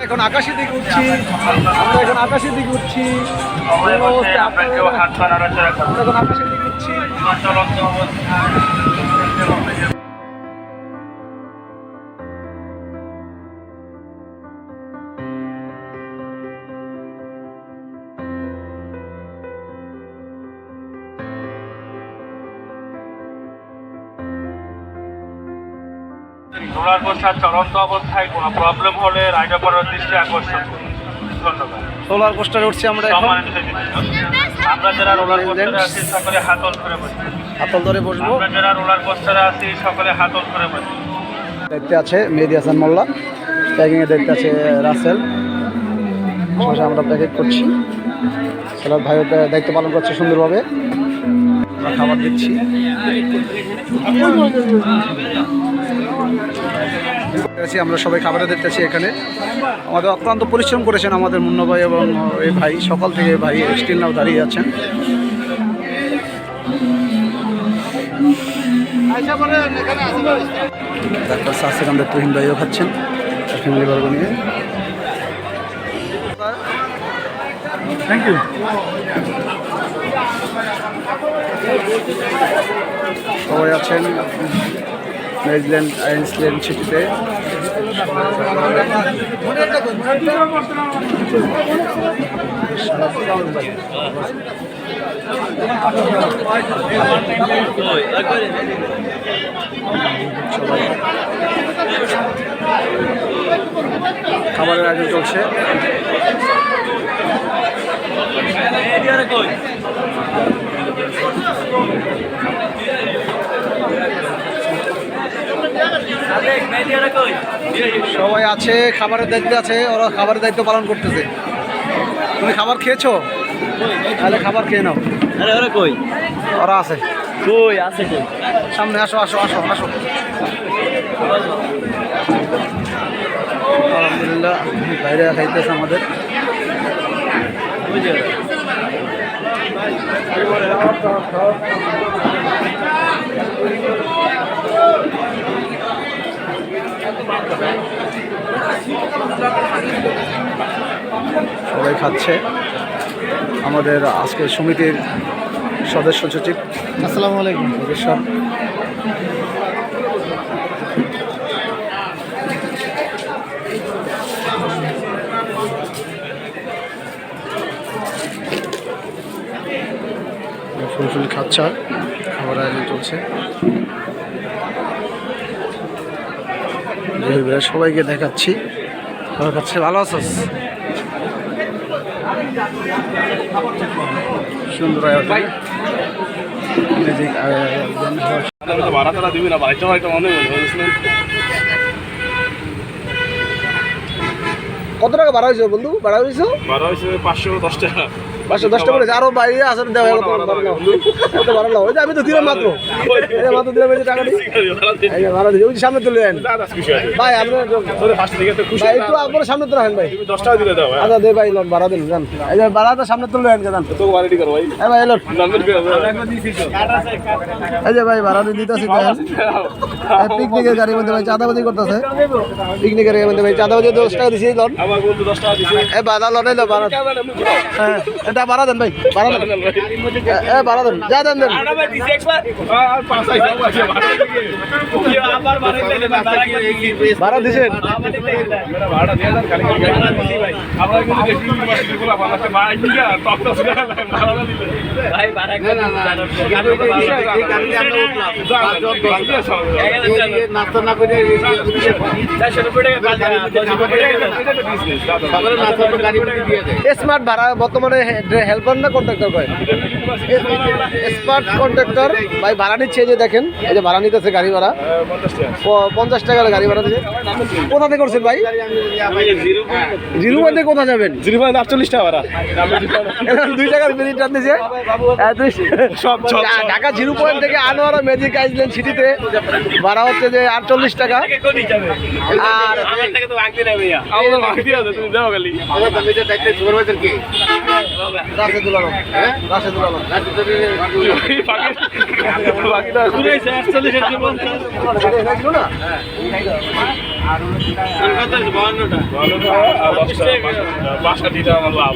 এখন আকাশের দিকে উঠছি, আমরা এখন আকাশের দিকে উঠছি, আমরা এখন আকাশের দিকে উঠছি। রোলার কোস্টার চলন্ত অবস্থায় কোনো প্রবলেম হলে রাইডার করার দৃষ্টি আকর্ষণ করুন। ধন্যবাদ। রোলার কোস্টারে উঠছি আমরা এখন। আমরা যারা রোলার কোস্টারে আছি সকলে হাতল করে বসি। হাতল ধরে বসবো। আমরা যারা রোলার কোস্টারে আছি সকলে হাতল করে বসি। দেখতে আছে মেহেদী হাসান মোল্লা, প্যাকিংয়ে দেখতে আছে রাসেল। সবাই আমরা প্যাকেট করছি। সালাদ ভাইও দায়িত্ব পালন করছে সুন্দরভাবে। আমরা খাবার দিচ্ছি। আমরা সবাই খাবারে দেখতেছি এখানে। আমাদের অত্যন্ত পরিশ্রম করেছেন আমাদের মুন্না ভাই এবং এই ভাই, সকাল থেকে ভাই স্টিল নাও দাঁড়িয়ে আছেন। ডাক্তার সাসের আমাদের তুহিন ভাইও খাচ্ছেন ফ্যামিলি বর্গ নিয়ে। Thank you. সবাই আছেন মেরিল্যান্ড আইসল্যান্ড সিটিতে। খাবারের আয়োজন চলছে। সবাই আছে, খাবারের দায়িত্ব আছে, ওরা খাবারের দায়িত্ব পালন করতেছে। তুমি খাবার খেয়েছো? তাহলে খাবার খেয়ে নাও। আরে ওরা কই? ওরা আছে। কই আছে কই? সামনে আসো আসো আসো আসো। আলহামদুলিল্লাহ বাইরে খাইতেছে আমাদের। সবাই খাচ্ছে। আমাদের আজকে সমিতির সদস্য সচিব। আসসালামু আলাইকুম। সব ফুলফুল খাচ্ছে, খাবার আয়োজন চলছে। সবাইকে দেখাচ্ছি, খাবার খাচ্ছে। ভালো আছিস? সুন্দর আয়োজন। ভাড়া তারা দিবি না, বাড়িটা হয়তো মনে হয়। কত টাকা ভাড়া হয়েছে বন্ধু? ভাড়া হয়েছে 510 টাকা। 510 টাকা করেছে। আরো বাইরে আসেন দেওয়া ভাড়া নাও। ওই যে আমি তো দিলাম মাত্র মাত্র দিলাম এই যে টাকা ভাড়া দিই। ওই যে সামনে তুলে দেন ভাই। আপনার একটু আপনার সামনে তো রাখেন ভাই। 10 টাকা দিলে দাও। আচ্ছা দে ভাই, লোন ভাড়া দিন জান। এই যে ভাড়াটা সামনে তুলে দেন জান। তো বাড়ি কর ভাই। হ্যাঁ ভাই লোন। এই যে ভাই ভাড়া দিয়ে দিতেছি। পিকনিকের গাড়ির মধ্যে ভাই চাঁদাবাজি করতেছে। পিকনিকের গাড়ির মধ্যে ভাই চাঁদাবাজি 10 টাকা দিছি লোন। আমার বন্ধু 10 টাকা দিছে। এই বাধা লোন এলো ভাড়া। হ্যাঁ এটা ভাড়া দেন ভাই, ভাড়া দেন। এ ভাড়া দেন, যা দেন দেন। ভাড়া দিছেন? স্মার্ট ভাড়া বর্তমানে হেল্পার না কন্ট্রাক্টর কয়? স্মার্ট কন্ট্রাক্টর ভাই ভাড়া নিচ্ছে। যে দেখেন এই যে ভাড়া নিতেছে গাড়ি ভাড়া 50 টাকা গাড়ি ভাড়া দিচ্ছে। কোথা থেকে করছেন ভাই? জিরো পয়েন্টে কোথা যাবেন? 48 টাকা ভাড়া। 2 টাকার মিনিট দিচ্ছে। ঢাকা জিরো পয়েন্ট থেকে আনোয়ারা ম্যাজিক আইল্যান্ড সিটিতে ভাড়া হচ্ছে যে 48 টাকা। আর রাশেদুল আলম রাশেদুল আলম এটা ছিল না পাঁচটা দিতে আমার লাভ